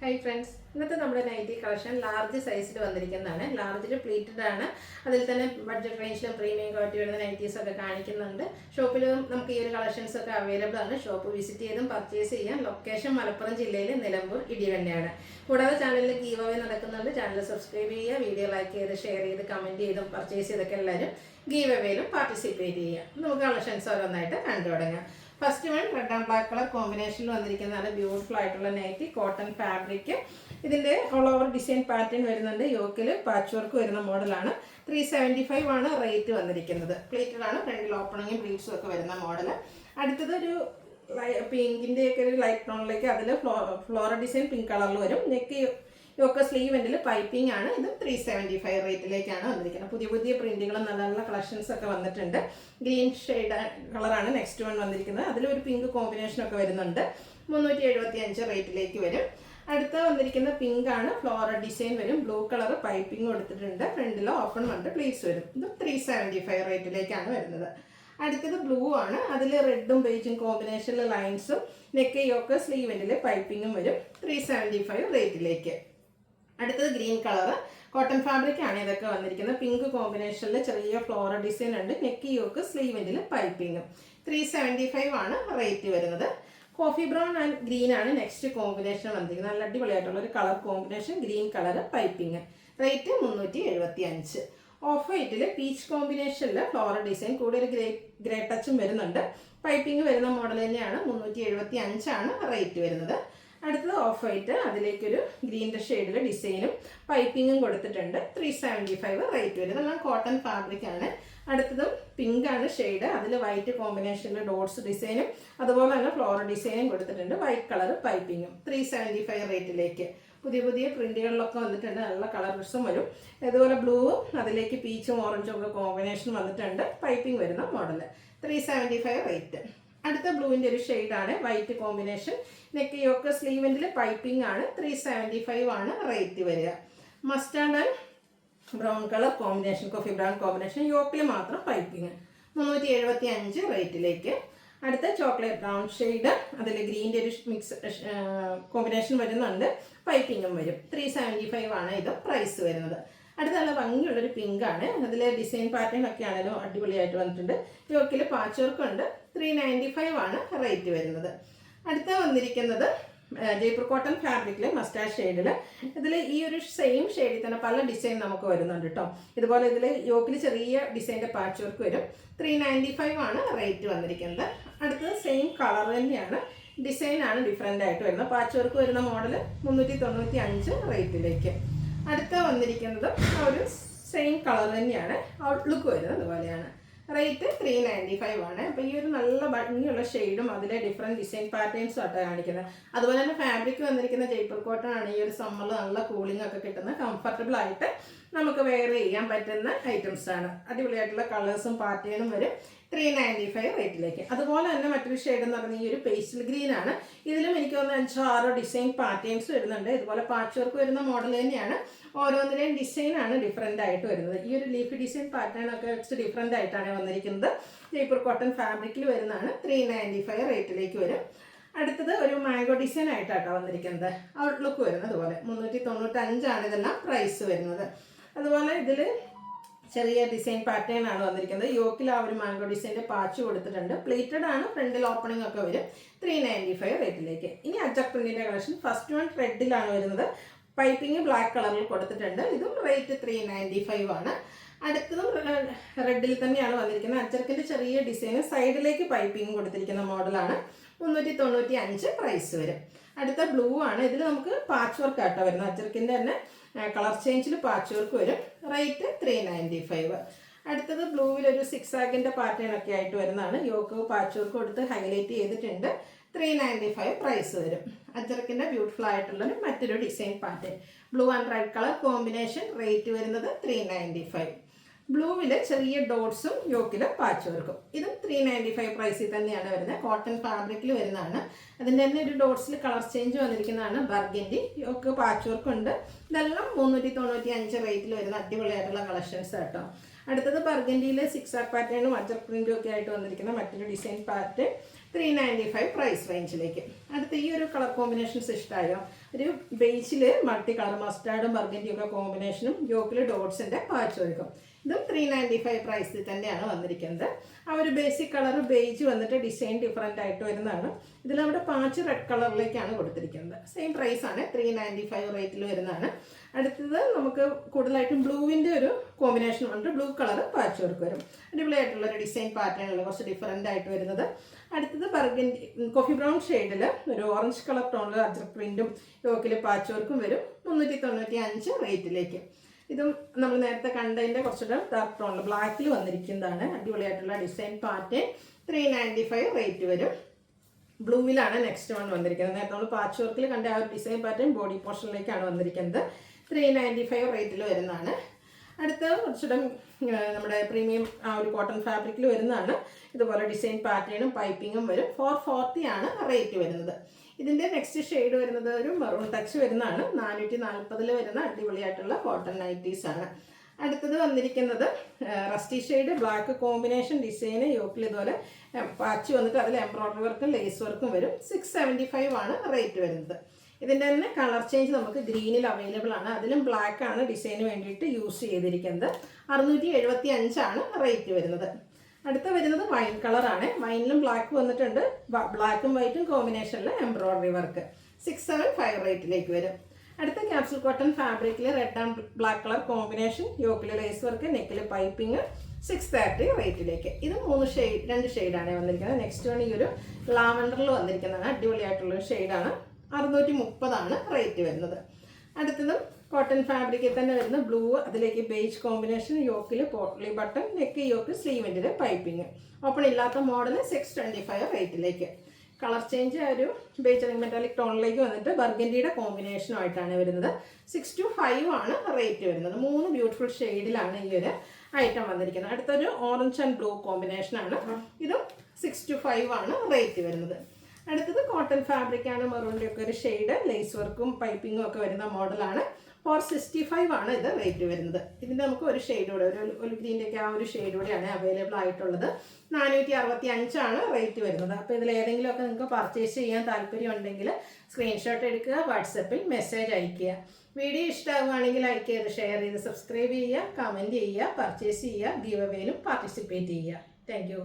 Hi friends, ഇന്നത്തെ നമ്മുടെ nightie collection large സൈസിൽ വന്നിരിക്കുന്നതാണ്. ലാർജിൽ പ്ലീറ്റഡ് ആണ്. അതിൽ തന്നെ ബഡ്ജറ്റ് റേഞ്ചിലും പ്രീമിയം ക്വാളിറ്റി വരുന്ന നൈറ്റീസ് ഒക്കെ കാണിക്കുന്നുണ്ട്. ഷോപ്പിലും നമുക്ക് ഈ ഒരു കളക്ഷൻസ് ഒക്കെ അവൈലബിൾ ആണ്. ഷോപ്പ് വിസിറ്റ് ചെയ്തും പർച്ചേസ് ചെയ്യാം. ലൊക്കേഷൻ മലപ്പുറം ജില്ലയിലെ നിലമ്പൂർ ഇടിവണ്ണയാണ്. കൂടാതെ ചാനലിൽ ഗീവ് അവേ നടക്കുന്നുണ്ട്. ചാനൽ സബ്സ്ക്രൈബ് ചെയ്യുക, വീഡിയോ ലൈക്ക് ചെയ്ത് ഷെയർ ചെയ്ത് കമൻറ്റ് ചെയ്തും പർച്ചേസ് ചെയ്തൊക്കെ എല്ലാവരും ഗീവ് അവേയിലും പാർട്ടിസിപ്പേറ്റ് ചെയ്യുക. നമുക്ക് കളക്ഷൻസ് ഓരോന്നായിട്ട് കണ്ടു തുടങ്ങാം. First one red and black colour കോമ്പിനേഷനിൽ വന്നിരിക്കുന്നതാണ്. ബ്യൂട്ടിഫുൾ ആയിട്ടുള്ള നൈറ്റി, കോട്ടൺ ഫാബ്രിക്. ഇതിൻ്റെ ഓൾ ഓവർ ഡിസൈൻ പാറ്റേൺ വരുന്നുണ്ട്. യോക്കിൽ പാച്ച് വർക്ക് വരുന്ന മോഡലാണ്. 375 ആണ് റേറ്റ് വന്നിരിക്കുന്നത്. പ്ലേറ്റഡ് ആണ്. ഫ്രണ്ടിൽ ഓപ്പണിങ്ങും ബ്ലീഡ്സും ഒക്കെ വരുന്ന മോഡൽ. അടുത്തത് ഒരു പിങ്കിൻ്റെ ഒക്കെ ഒരു ലൈറ്റ് ടോണിലേക്ക് അതിൽ ഫ്ലോറൽ ഡിസൈൻ പിങ്ക് കളറിൽ വരും. നെക്ക് യോക്ക സ്ലീവ് എൻഡിൽ പൈപ്പിംഗ് ആണ്. ഇതും 375 റേറ്റിലേക്കാണ് വന്നിരിക്കുന്നത്. പുതിയ പുതിയ പ്രിന്റുകളും നല്ല നല്ല കളക്ഷൻസ് ഒക്കെ വന്നിട്ടുണ്ട്. ഗ്രീൻ ഷെയ്ഡ് കളറാണ് നെക്സ്റ്റ് വൺ വന്നിരിക്കുന്നത്. അതിലൊരു പിങ്ക് കോമ്പിനേഷൻ ഒക്കെ വരുന്നുണ്ട്. 375 റേറ്റിലേക്ക് വരും. അടുത്ത വന്നിരിക്കുന്ന പിങ്ക് ആണ്. ഫ്ലോറൽ ഡിസൈൻ വരും. ബ്ലൂ കളർ പൈപ്പിംഗ് കൊടുത്തിട്ടുണ്ട്. ഫ്രണ്ടിൽ ഓപ്പൺ വണ്ട് പ്ലീറ്റ്സ് വരും. ഇത് 375 റേറ്റിലേക്കാണ് വരുന്നത്. അടുത്തത് ബ്ലൂ ആണ്. അതിൽ റെഡും ബേജും കോമ്പിനേഷനിലെ ലൈൻസും നെക്ക് യോക്ക് സ്ലീവെൻറ്റിൽ പൈപ്പിങ്ങും വരും. 375 റേറ്റിലേക്ക്. അടുത്തത് ഗ്രീൻ കളർ കോട്ടൺ ഫാബ്രിക് ആണ് ഇതൊക്കെ വന്നിരിക്കുന്നത്. പിങ്ക് കോമ്പിനേഷനിൽ ചെറിയ ഫ്ലോറൽ ഡിസൈൻ ഉണ്ട്. നെക്ക് യോക്ക് സ്ലീവെൻറ്റിൽ പൈപ്പിങ്ങും. 375 ആണ് റേറ്റ് വരുന്നത്. കോഫി ബ്രൗൺ ആൻഡ് ഗ്രീൻ ആണ് നെക്സ്റ്റ് കോമ്പിനേഷൻ വന്നിരിക്കുന്നത്. നല്ല അടിപൊളിയായിട്ടുള്ള ഒരു colour combination. Green colour piping. Rate 375. Off വൈറ്റിൽ പീച്ച് കോമ്പിനേഷനിൽ ഫ്ലോറൽ ഡിസൈൻ കൂടെ ഒരു ഗ്രേ ടച്ചും വരുന്നുണ്ട്. പൈപ്പിംഗ് വരുന്ന മോഡൽ തന്നെയാണ്. 375 ആണ് റേറ്റ് വരുന്നത്. അടുത്തത് ഓഫ് വൈറ്റ്, അതിലേക്കൊരു ഗ്രീൻ്റെ ഷെയ്ഡിൽ ഡിസൈനും പൈപ്പിങ്ങും കൊടുത്തിട്ടുണ്ട്. 375 റേറ്റ് വരും. ഇതെല്ലാം കോട്ടൺ ഫാബ്രിക് ആണ്. അടുത്തതും പിങ്ക് ആണ് ഷെയ്ഡ്. അതിൽ വൈറ്റ് കോമ്പിനേഷനിൽ ഡോട്ട്സ് ഡിസൈനും അതുപോലെ തന്നെ ഫ്ലോറൽ ഡിസൈനും കൊടുത്തിട്ടുണ്ട്. വൈറ്റ് കളർ പൈപ്പിങ്ങും. 375 റേറ്റിലേക്ക്. പുതിയ പുതിയ പ്രിന്റുകളിലൊക്കെ വന്നിട്ടുണ്ട്. നല്ല കളർസും വരും. ഇതുപോലെ ബ്ലൂവും അതിലേക്ക് പീച്ചും ഓറഞ്ചും ഒക്കെ കോമ്പിനേഷൻ വന്നിട്ടുണ്ട്. പൈപ്പിംഗ് വരുന്ന മോഡൽ. 375 റേറ്റ്. അടുത്ത ബ്ലൂവിൻ്റെ ഒരു ഷെയ്ഡാണ്. White combination. നെക്ക് യോക്ക് സ്ലീവെൻറ്റിൽ പൈപ്പിംഗ് ആണ്. 375 ആണ് റേറ്റ് വരിക. Mustard and brown colour combination, coffee brown combination. യോക്കിൽ മാത്രം പൈപ്പിംഗ്. 375 റേറ്റിലേക്ക്. അടുത്ത ചോക്ലേറ്റ് ബ്രൗൺ ഷെയ്ഡ്. അതിൽ ഗ്രീൻ്റെ ഒരു മിക്സ് കോമ്പിനേഷൻ വരുന്നുണ്ട്. പൈപ്പിങ്ങും വരും. 375 ആണ് ഇത് പ്രൈസ് വരുന്നത്. അടുത്ത നല്ല ഭംഗിയുള്ളൊരു പിങ്ക് ആണ്. അതിൽ ഡിസൈൻ പാറ്റേൺ ഒക്കെ ആണെങ്കിലും അടിപൊളിയായിട്ട് വന്നിട്ടുണ്ട്. യോക്കിൽ പാച്ച് വർക്ക് ഉണ്ട്. 395 ആണ് റേറ്റ് വരുന്നത്. അടുത്ത വന്നിരിക്കുന്നത് ജയ്പൂർ കോട്ടൺ ഫാബ്രിക്കിൽ മസ്റ്റാർഡ് ഷെയ്ഡിൽ. ഇതിൽ ഈ ഒരു സെയിം ഷെയ്ഡിൽ തന്നെ പല ഡിസൈൻ നമുക്ക് വരുന്നുണ്ട് കേട്ടോ. ഇതുപോലെ ഇതിൽ യോക്കിൽ ചെറിയ ഡിസൈൻ്റെ പാച്ച് വർക്ക് വരും. 395 ആണ് റേറ്റ് വന്നിരിക്കുന്നത്. അടുത്തത് സെയിം കളർ തന്നെയാണ്. ഡിസൈനാണ് ഡിഫറെൻ്റ് ആയിട്ട് വരുന്നത്. പാച്ച് വർക്ക് വരുന്ന മോഡൽ 395 റേറ്റിലേക്ക്. അടുത്ത വന്നിരിക്കുന്നത് ആ ഒരു സെയിം കളർ തന്നെയാണ്. ഔട്ട്ലുക്ക് വരുന്നത് അതുപോലെയാണ്. റേറ്റ് 395 ആണ്. അപ്പോൾ ഈ ഒരു നല്ല ഭംഗിയുള്ള ഷെയ്ഡും അതിലെ ഡിഫറെൻറ്റ് ഡിസൈൻ പാറ്റേൺസും ആയിട്ടാണ് കാണിക്കുന്നത്. അതുപോലെ തന്നെ ഫാബ്രിക് വന്നിരിക്കുന്ന ജയ്പൂർ കോട്ടൺ ആണ്. ഈ ഒരു സമ്മറിൽ നല്ല കൂളിംഗ് ഒക്കെ കിട്ടുന്ന കംഫർട്ടബിൾ ആയിട്ട് നമുക്ക് വെയർ ചെയ്യാൻ പറ്റുന്ന ഐറ്റംസ് ആണ്. അടിപൊളിയായിട്ടുള്ള കളേഴ്സും പാറ്റേണും വരും. 395 റേറ്റിലേക്ക്. അതുപോലെ തന്നെ മറ്റൊരു ഷെയ്ഡ് എന്ന് പറയുന്നത് ഈ ഒരു പേസ്റ്റൽ ഗ്രീൻ ആണ്. ഇതിലും എനിക്ക് തോന്നുന്നു 5-6 ഡിസൈൻ പാറ്റേൺസ് വരുന്നുണ്ട്. ഇതുപോലെ പാച്ച് വർക്ക് വരുന്ന മോഡൽ തന്നെയാണ്. ഓരോന്നിലെയും ഡിസൈനാണ് ഡിഫറെൻ്റ് ആയിട്ട് വരുന്നത്. ഈ ഒരു ലീഫ് ഡിസൈൻ പാറ്റേൺ ഒക്കെ വെച്ച് ഡിഫറെൻ്റ് ആയിട്ടാണ് വന്നിരിക്കുന്നത്. ജയ്പൂർ കോട്ടൺ ഫാബ്രിക്കിൽ വരുന്നതാണ്. 395 റേറ്റിലേക്ക് വരും. അടുത്തത് ഒരു മാംഗോ ഡിസൈൻ ആയിട്ടാണ് വന്നിരിക്കുന്നത്. ഔട്ട്ലുക്ക് വരുന്നത് അതുപോലെ. 395 ആണ് ഇതെല്ലാം പ്രൈസ് വരുന്നത്. അതുപോലെ ഇതിൽ ചെറിയ ഡിസൈൻ പാറ്റേൺ ആണ് വന്നിരിക്കുന്നത്. യോക്കിൽ ആ ഒരു മാംഗോ ഡിസൈൻ്റെ പാച്ച് കൊടുത്തിട്ടുണ്ട്. പ്ലേറ്റഡ് ആണ്. ഫ്രണ്ടിൽ ഓപ്പണിംഗ് ഒക്കെ വരും. 395 റേറ്റിലേക്ക്. ഇനി അജക് പ്രിന്റിൻ്റെ കളക്ഷൻ. ഫസ്റ്റ് വൺ റെഡിലാണ് വരുന്നത്. പൈപ്പിംഗ് ബ്ലാക്ക് കളറിൽ കൊടുത്തിട്ടുണ്ട്. ഇതും റേറ്റ് 395 ആണ്. അടുത്തതും റെഡിൽ തന്നെയാണ് വന്നിരിക്കുന്നത്. അജർക്കിൻ്റെ ചെറിയ ഡിസൈന് സൈഡിലേക്ക് പൈപ്പിംഗ് കൊടുത്തിരിക്കുന്ന മോഡലാണ്. 395 പ്രൈസ് വരും. അടുത്ത ബ്ലൂ ആണ്. ഇതിൽ നമുക്ക് പാച്ച് വർക്ക് ആട്ടോ വരുന്നത്. അജർക്കിൻ്റെ തന്നെ കളർ ചേഞ്ചിൽ പാച്ച് വർക്ക് വരും. റേറ്റ് 395. അടുത്തത് ബ്ലൂവിലൊരു 6 ആഗിൻ്റെ പാറ്റേൺ ഒക്കെ ആയിട്ട് വരുന്നതാണ്. യോക്ക് പാച്ച് വർക്ക് കൊടുത്ത് ഹൈലൈറ്റ് ചെയ്തിട്ടുണ്ട്. 395 പ്രൈസ് വരും. അജർക്കിൻ്റെ ബ്യൂട്ടിഫുൾ ആയിട്ടുള്ളൊരു മറ്റൊരു design pattern. Blue and red colour combination. Rate വരുന്നത് 395. ബ്ലൂവിൽ ചെറിയ ഡോട്ട്സും യോക്കിൽ പാച്ച് വർക്കും. ഇതും 395 പ്രൈസിൽ തന്നെയാണ് വരുന്നത്. കോട്ടൺ ഫാബ്രിക്കിൽ വരുന്നതാണ്. അതിൻ്റെ തന്നെ ഒരു ഡോട്ട്സിൽ കളർ ചേഞ്ച് വന്നിരിക്കുന്നതാണ്. ബർഗൻഡി യോക്ക് പാച്ച് വർക്ക് ഉണ്ട്. ഇതെല്ലാം 395 റേറ്റിൽ വരുന്ന അടിപൊളിയായിട്ടുള്ള കളക്ഷൻസ് കേട്ടോ. അടുത്തത് ബർഗൻഡിയിൽ 6 ആഗ് പാറ്റേണും അജർ പ്രിൻറ്റും ഒക്കെ ആയിട്ട് വന്നിരിക്കുന്ന മറ്റൊരു ഡിസൈൻ പാറ്റേൺ. 395 പ്രൈസ് റേഞ്ചിലേക്ക്. അടുത്ത ഈ ഒരു കളർ കോമ്പിനേഷൻസ് ഇഷ്ടമായോ? ഒരു ബേസിൽ മൾട്ടി കളർ മസ്റ്റാർഡും ബർഗൻഡിയും ഒക്കെ കോമ്പിനേഷനും യോക്കിൽ ഡോട്ട്സിൻ്റെ പാച്ച് വർക്കും. ഇതും 395 പ്രൈസിൽ തന്നെയാണ് വന്നിരിക്കുന്നത്. ആ ഒരു ബേസിക് കളർ ബേജ് വന്നിട്ട് ഡിസൈൻ ഡിഫറെൻ്റ് ആയിട്ട് വരുന്നതാണ്. ഇതിലവിടെ പാച്ച് റെഡ് കളറിലേക്കാണ് കൊടുത്തിരിക്കുന്നത്. സെയിം പ്രൈസാണ്, 395 റേറ്റിൽ വരുന്നതാണ്. അടുത്തത് നമുക്ക് കൂടുതലായിട്ടും ബ്ലൂവിൻ്റെ ഒരു കോമ്പിനേഷൻ ഉണ്ട്. ബ്ലൂ കളർ പാച്ച് വർക്ക് വരും. അടിപൊളിയായിട്ടുള്ളൊരു ഡിസൈൻ പാറ്റേണുകൾ കുറച്ച് ഡിഫറെൻ്റ് ആയിട്ട് വരുന്നത്. അടുത്തത് ബർഗൻഡി കോഫി ബ്രൗൺ ഷെയ്ഡിൽ ഒരു ഓറഞ്ച് കളർ ടോണിൽ അജ്രക് പ്രിൻറ്റും യോക്കിൽ പാച്ച് വർക്കും വരും. 395 റേറ്റിലേക്ക്. ഇതും നമ്മൾ നേരത്തെ കണ്ടതിൻ്റെ കുറച്ചുകൂടെ ഡാർക്ക് ടോണിൽ ബ്ലാക്കിൽ വന്നിരിക്കുന്നതാണ്. അടിപൊളിയായിട്ടുള്ള ഡിസൈൻ പാറ്റേൺ. 395 റേറ്റ് വരും. ബ്ലൂവിലാണ് നെക്സ്റ്റ് വൺ വന്നിരിക്കുന്നത്. നേരത്തെ നമ്മൾ പാച്ച് വർക്കിൽ കണ്ട ആ ഒരു ഡിസൈൻ പാറ്റേൺ ബോഡി പോർഷനിലേക്കാണ് വന്നിരിക്കുന്നത്. 395 റേറ്റിൽ വരുന്നതാണ്. അടുത്ത കുറച്ചുകൂടെ നമ്മുടെ പ്രീമിയം ആ ഒരു കോട്ടൺ ഫാബ്രിക്കിൽ വരുന്നതാണ്. ഇതുപോലെ ഡിസൈൻ പാറ്റേണും പൈപ്പിങ്ങും വരും. 440 ആണ് റേറ്റ് വരുന്നത്. ഇതിൻ്റെ നെക്സ്റ്റ് ഷെയ്ഡ് വരുന്നത് ഒരു മെറൂൺ ടച്ച് വരുന്നതാണ്. 440 വരുന്ന അടിപൊളിയായിട്ടുള്ള കോട്ടൺ നൈറ്റീസ് ആണ്. അടുത്തത് വന്നിരിക്കുന്നത് റസ്റ്റി ഷെയ്ഡ് ബ്ലാക്ക് കോമ്പിനേഷൻ ഡിസൈന് യോക്കിൽ ഇതുപോലെ പാച്ച് വന്നിട്ട് അതിൽ എംബ്രോയ്ഡറി വർക്കും ലേസ് വർക്കും വരും. 675 ആണ് റേറ്റ് വരുന്നത്. ഇതിൻ്റെ തന്നെ കളർ ചേഞ്ച് നമുക്ക് ഗ്രീനിൽ അവൈലബിൾ ആണ്. അതിലും ബ്ലാക്ക് ആണ് ഡിസൈന് വേണ്ടിയിട്ട് യൂസ് ചെയ്തിരിക്കുന്നത്. 675 ആണ് റേറ്റ് വരുന്നത്. അടുത്ത വരുന്നത് വൈൻ കളറാണ്. വൈനിലും ബ്ലാക്ക് വന്നിട്ടുണ്ട്. ബ്ലാക്കും വൈറ്റും കോമ്പിനേഷനിൽ എംബ്രോയ്ഡറി വർക്ക്. 675 റേറ്റിലേക്ക് വരും. അടുത്ത ക്യാപ്സൂൾ കോട്ടൺ ഫാബ്രിക്കിൽ red and black colour combination യോക്കിൽ ലേസ് വർക്ക് നെക്കിൽ പൈപ്പിംഗ്. 630 റേറ്റിലേക്ക്. ഇത് രണ്ട് ഷെയ്ഡാണ് വന്നിരിക്കുന്നത്. നെക്സ്റ്റ് വൺ ഈ ഒരു ലാവൻഡറിൽ വന്നിരിക്കുന്നതാണ്. അടിപൊളിയായിട്ടുള്ളൊരു ഷെയ്ഡാണ്. 630 ആണ് റേറ്റ് വരുന്നത്. അടുത്തതും കോട്ടൺ ഫാബ്രിക്കിൽ തന്നെ വരുന്ന ബ്ലൂ, അതിലേക്ക് ബേജ് കോമ്പിനേഷൻ, യോക്കിൽ പോട്ട്ലി ബട്ടൺ, നെക്ക് യോക്ക്, സ്ലീവിൻ്റെ പൈപ്പിംഗ്. ഓപ്പൺ ഇല്ലാത്ത മോഡൽ 625 റേറ്റിലേക്ക്. കളർ ചേഞ്ച് ഒരു ബേജ് മെറ്റാലിക് ടോണിലേക്ക് വന്നിട്ട് ബർഗൻഡിയുടെ കോമ്പിനേഷനുമായിട്ടാണ് വരുന്നത്. 625 ആണ് റേറ്റ് വരുന്നത്. 3 ബ്യൂട്ടിഫുൾ ഷെയ്ഡിലാണ് ഈ ഒരു ഐറ്റം വന്നിരിക്കുന്നത്. അടുത്തൊരു ഓറഞ്ച് ആൻഡ് ബ്ലൂ കോമ്പിനേഷനാണ്. ഇതും 625 ആണ് റേറ്റ് വരുന്നത്. അടുത്തത് കോട്ടൺ ഫാബ്രിക്കാണ്. മെറൂണിൻ്റെ ഒക്കെ ഒരു ഷെയ്ഡ് ലേസ് വർക്കും പൈപ്പിങ്ങും ഒക്കെ വരുന്ന മോഡലാണ്. 465 ആണ് ഇത് റേറ്റ് വരുന്നത്. ഇതിൻ്റെ നമുക്ക് ഒരു ഷെയ്ഡ് കൂടെ ഒരു ഗ്രീൻ്റെ ഒക്കെ ആ ഒരു ഷെയ്ഡ് കൂടെയാണ് അവൈലബിൾ ആയിട്ടുള്ളത്. 465 ആണ് റേറ്റ് വരുന്നത്. അപ്പോൾ ഇതിൽ ഏതെങ്കിലുമൊക്കെ നിങ്ങൾക്ക് പർച്ചേസ് ചെയ്യാൻ താല്പര്യം ഉണ്ടെങ്കിൽ സ്ക്രീൻഷോട്ട് എടുക്കുക, വാട്സപ്പിൽ മെസ്സേജ് അയയ്ക്കുക. വീഡിയോ ഇഷ്ടമാവുകയാണെങ്കിൽ ലൈക്ക് ചെയ്ത് ഷെയർ ചെയ്ത് സബ്സ്ക്രൈബ് ചെയ്യുക, കമൻറ്റ് ചെയ്യുക, പർച്ചേസ് ചെയ്യുക, ഗീവ് അവേയിലും പാർട്ടിസിപ്പേറ്റ് ചെയ്യുക. Thank you.